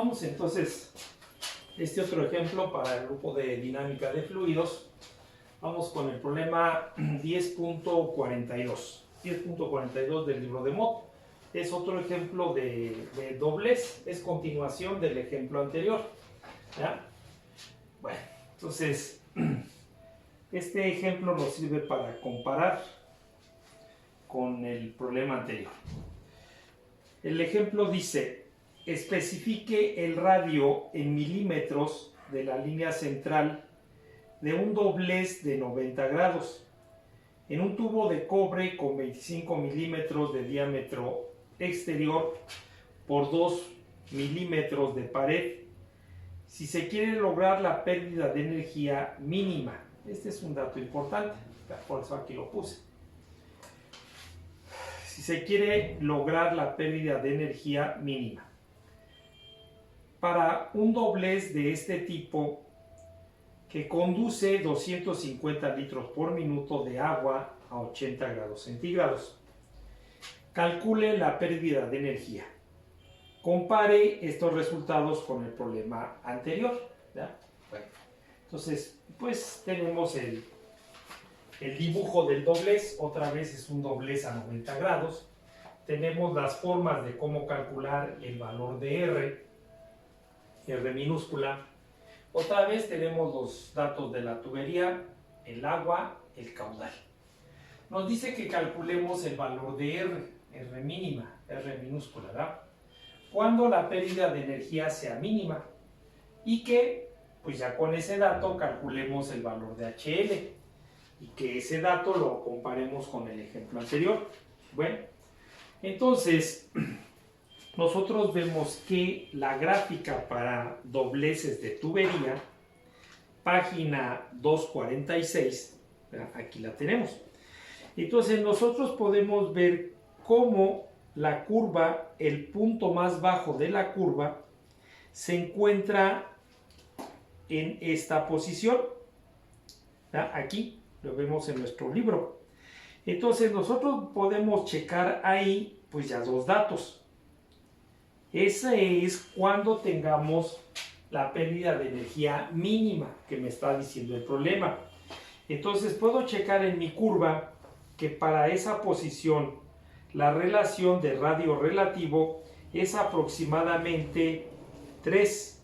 Vamos entonces, este otro ejemplo para el grupo de dinámica de fluidos. Vamos con el problema 10.42. 10.42 del libro de Mott. Es otro ejemplo de doblez, es continuación del ejemplo anterior. ¿Ya? Bueno, entonces, este ejemplo nos sirve para comparar con el problema anterior. El ejemplo dice: especifique el radio en milímetros de la línea central de un doblez de 90 grados en un tubo de cobre con 25 milímetros de diámetro exterior por 2 milímetros de pared, si se quiere lograr la pérdida de energía mínima. Este es un dato importante, por eso aquí lo puse. Si se quiere lograr la pérdida de energía mínima. Para un doblez de este tipo que conduce 250 litros por minuto de agua a 80 grados centígrados, calcule la pérdida de energía. Compare estos resultados con el problema anterior. ¿Ya? Bueno, entonces, pues tenemos el dibujo del doblez. Otra vez es un doblez a 90 grados. Tenemos las formas de cómo calcular el valor de R minúscula. Otra vez tenemos los datos de la tubería, el agua, el caudal. Nos dice que calculemos el valor de R mínima, R minúscula, ¿verdad? Cuando la pérdida de energía sea mínima, y que, pues ya con ese dato, calculemos el valor de HL, y que ese dato lo comparemos con el ejemplo anterior. Bueno, entonces, nosotros vemos que la gráfica para dobleces de tubería, página 246, aquí la tenemos. Entonces nosotros podemos ver cómo la curva, el punto más bajo de la curva, se encuentra en esta posición. Aquí lo vemos en nuestro libro. Entonces nosotros podemos checar ahí pues ya dos datos. Ese es cuando tengamos la pérdida de energía mínima que me está diciendo el problema. Entonces puedo checar en mi curva que para esa posición la relación de radio relativo es aproximadamente 3.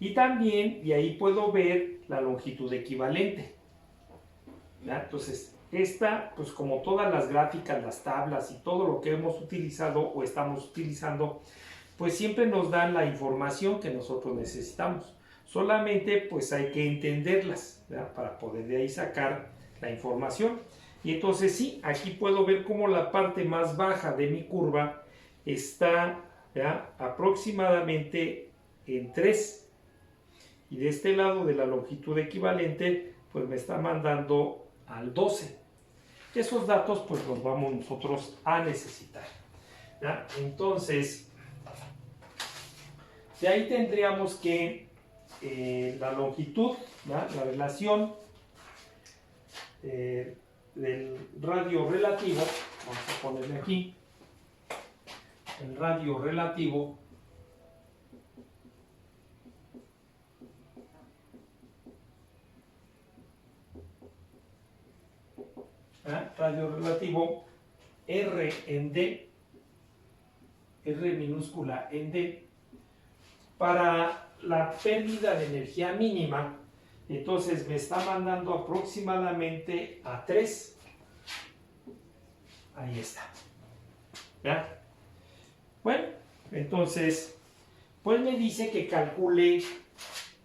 Y también de ahí puedo ver la longitud equivalente. ¿Ya? Entonces, esta, pues como todas las gráficas, las tablas y todo lo que hemos utilizado o estamos utilizando, pues siempre nos dan la información que nosotros necesitamos. Solamente pues hay que entenderlas, ¿verdad? Para poder de ahí sacar la información. Y entonces sí, aquí puedo ver cómo la parte más baja de mi curva está, ¿verdad?, aproximadamente en 3. Y de este lado de la longitud equivalente, pues me está mandando al 12. Esos datos pues los vamos nosotros a necesitar. ¿Ya? Entonces, de ahí tendríamos que la longitud, ¿ya?, la relación del radio relativo, vamos a ponerle aquí, el radio relativo radio relativo R en D, R minúscula en D, para la pérdida de energía mínima. Entonces me está mandando aproximadamente a 3. Ahí está. ¿Ya? Bueno, entonces, pues me dice que calcule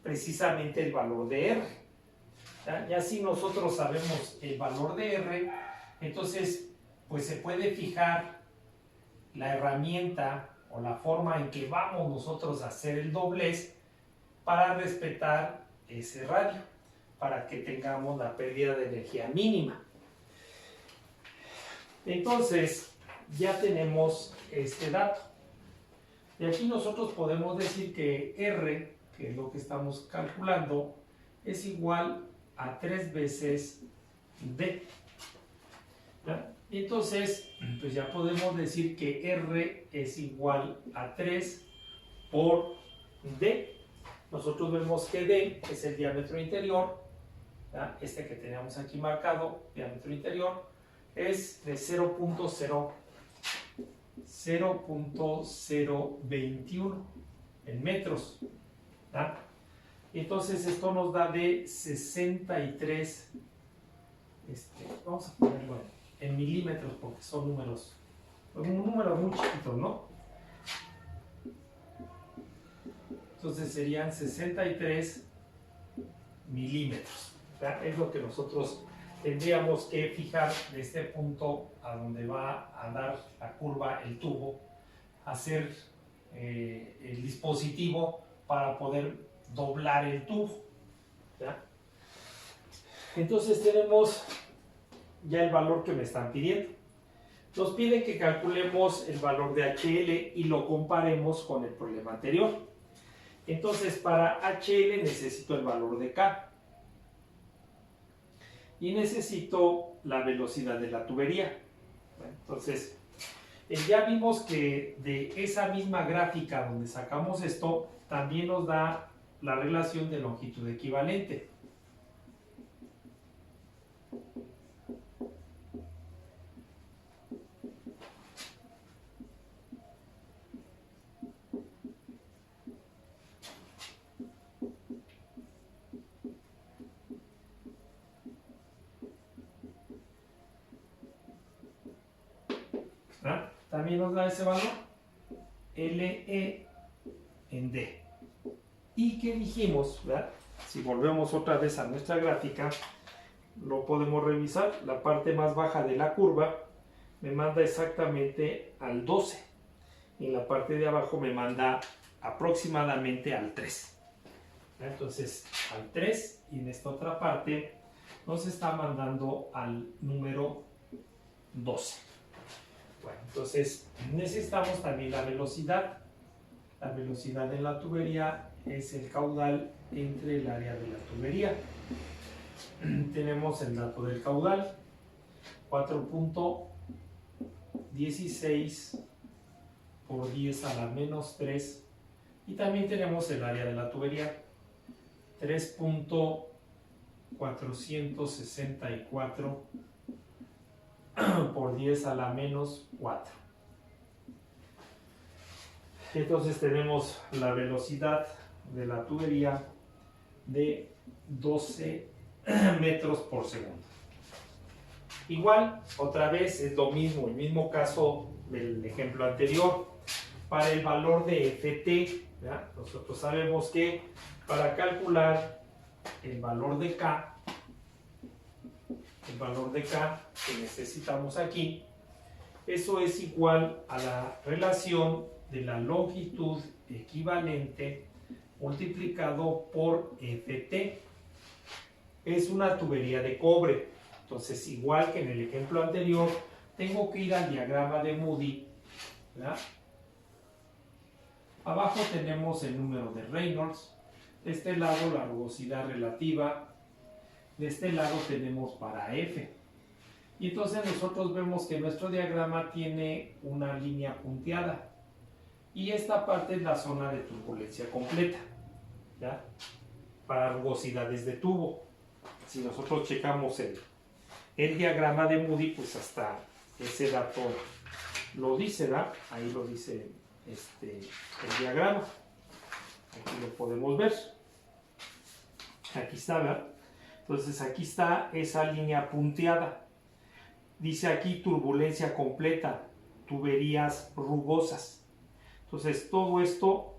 precisamente el valor de R. Ya si nosotros sabemos el valor de R, entonces pues se puede fijar la herramienta o la forma en que vamos nosotros a hacer el doblez para respetar ese radio, para que tengamos la pérdida de energía mínima. Entonces ya tenemos este dato. Y aquí nosotros podemos decir que R, que es lo que estamos calculando, es igual a 3 veces D. ¿Ya? Entonces, pues ya podemos decir que R es igual a 3 por D. Nosotros vemos que D es el diámetro interior, ¿verdad? Este que teníamos aquí marcado, diámetro interior, es de 0.021 en metros, ¿verdad? Entonces esto nos da de 63, vamos a ponerlo en milímetros porque son números, un número muy chiquito, ¿no? Entonces serían 63 milímetros, ¿verdad? Es lo que nosotros tendríamos que fijar de este punto a donde va a dar la curva, el tubo, hacer el dispositivo para poder doblar el tubo, ¿ya? Entonces tenemos ya el valor que me están pidiendo. Nos piden que calculemos el valor de HL y lo comparemos con el problema anterior. Entonces para HL necesito el valor de K y necesito la velocidad de la tubería. Bueno, entonces ya vimos que de esa misma gráfica donde sacamos esto también nos da la relación de longitud equivalente. ¿Ah? También nos da ese valor LE en D. ¿Y qué dijimos? ¿Verdad? Si volvemos otra vez a nuestra gráfica, lo podemos revisar. La parte más baja de la curva me manda exactamente al 12 y en la parte de abajo me manda aproximadamente al 3. Entonces al 3 y en esta otra parte nos está mandando al número 12. Bueno, entonces necesitamos también la velocidad. La velocidad de la tubería es el caudal entre el área de la tubería. Tenemos el dato del caudal, 4.16 por 10 a la menos 3. Y también tenemos el área de la tubería, 3.464 por 10 a la menos 4. Entonces tenemos la velocidad de la tubería de 12 metros por segundo. Igual, otra vez es lo mismo, el mismo caso del ejemplo anterior. Para el valor de FT, ¿ya? Nosotros sabemos que para calcular el valor de K que necesitamos aquí, eso es igual a la relación de la longitud equivalente multiplicado por FT. Es una tubería de cobre, entonces igual que en el ejemplo anterior, tengo que ir al diagrama de Moody, ¿verdad? Abajo tenemos el número de Reynolds, de este lado la rugosidad relativa, de este lado tenemos para F. Y entonces nosotros vemos que nuestro diagrama tiene una línea punteada. Y esta parte es la zona de turbulencia completa, ¿ya? Para rugosidades de tubo. Si nosotros checamos el diagrama de Moody, pues hasta ese dato lo dice, ¿verdad? Ahí lo dice el diagrama. Aquí lo podemos ver. Aquí está, ¿verdad? Entonces aquí está esa línea punteada. Dice aquí turbulencia completa, tuberías rugosas. Entonces todo esto,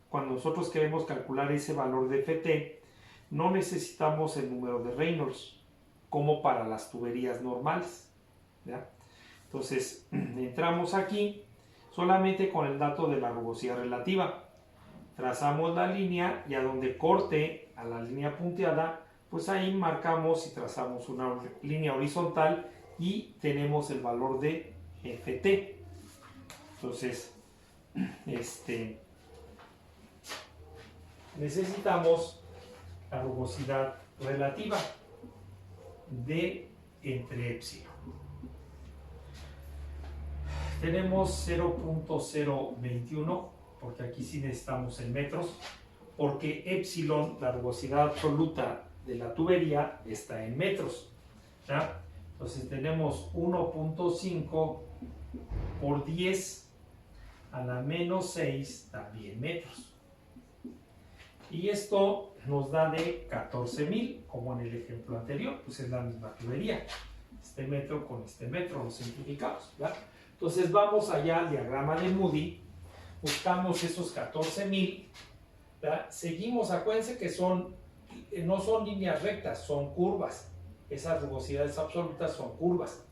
cuando nosotros queremos calcular ese valor de FT, no necesitamos el número de Reynolds como para las tuberías normales, ¿ya? Entonces entramos aquí solamente con el dato de la rugosidad relativa. Trazamos la línea y a donde corte a la línea punteada, pues ahí marcamos y trazamos una línea horizontal y tenemos el valor de FT. Entonces, necesitamos la rugosidad relativa de entre epsilon. Tenemos 0.021 porque aquí sí necesitamos en metros, porque epsilon, la rugosidad absoluta de la tubería, está en metros, ¿ya? Entonces tenemos 1.5 por 10 a la menos 6, también metros. Y esto nos da de 14,000, como en el ejemplo anterior, pues es la misma tubería. Este metro con este metro lo simplificamos, ¿verdad? Entonces vamos allá al diagrama de Moody, buscamos esos 14,000, ¿verdad? Seguimos, acuérdense que no son líneas rectas, son curvas. Esas rugosidades absolutas son curvas,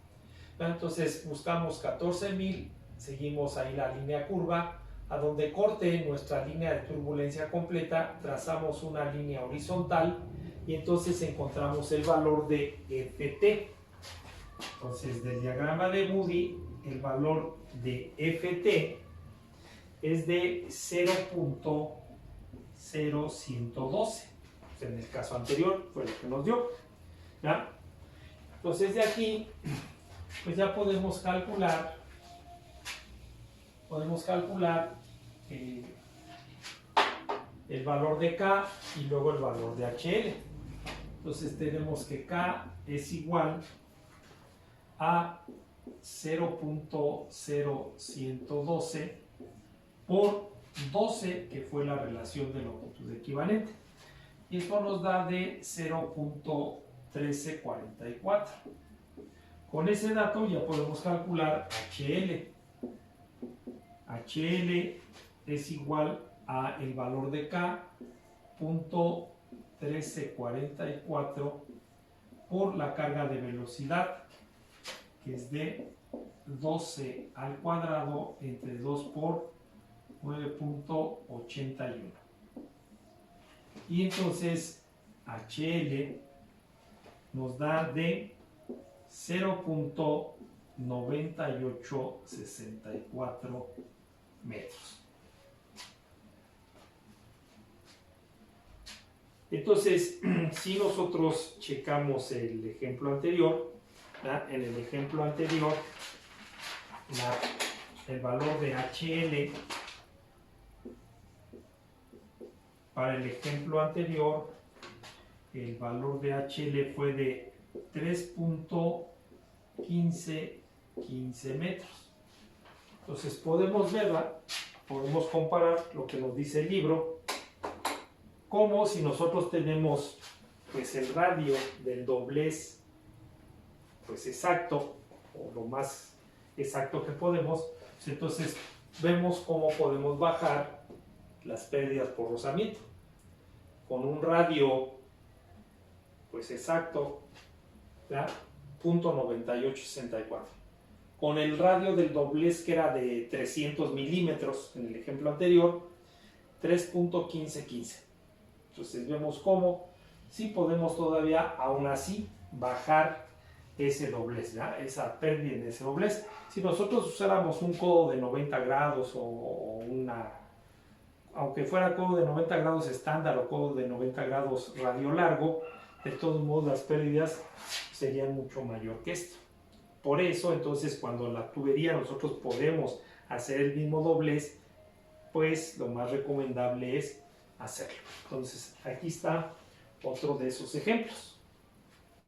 ¿verdad? Entonces buscamos 14,000, seguimos ahí la línea curva, a donde corte nuestra línea de turbulencia completa, trazamos una línea horizontal y entonces encontramos el valor de Ft. Entonces, del diagrama de Moody, el valor de Ft es de 0.0112. En el caso anterior fue lo que nos dio, ¿ya? Entonces, de aquí, pues ya podemos calcular el valor de K y luego el valor de HL. Entonces tenemos que K es igual a 0.0112 por 12, que fue la relación de longitud equivalente. Y esto nos da de 0.1344. Con ese dato ya podemos calcular HL. HL es igual a el valor de K, punto 1344 por la carga de velocidad, que es de 12 al cuadrado entre 2 por 9.81. Y entonces HL nos da de 0.9864 metros. Entonces, si nosotros checamos el ejemplo anterior, ¿verdad? En el ejemplo anterior, el valor de HL para el ejemplo anterior, el valor de HL fue de 3.1515 metros. Entonces podemos verla, podemos comparar lo que nos dice el libro, como si nosotros tenemos pues el radio del doblez pues exacto, o lo más exacto que podemos, pues entonces vemos cómo podemos bajar las pérdidas por rozamiento. Con un radio pues exacto, ¿verdad? 0.9864. Con el radio del doblez, que era de 300 milímetros en el ejemplo anterior, 3.1515. Entonces vemos cómo sí podemos todavía aún así bajar ese doblez, ¿ya? Esa pérdida en ese doblez. Si nosotros usáramos un codo de 90 grados o aunque fuera codo de 90 grados estándar o codo de 90 grados radio largo, de todos modos las pérdidas serían mucho mayor que esto. Por eso, entonces, cuando la tubería nosotros podemos hacer el mismo doblez, pues lo más recomendable es hacerlo. Entonces, aquí está otro de esos ejemplos.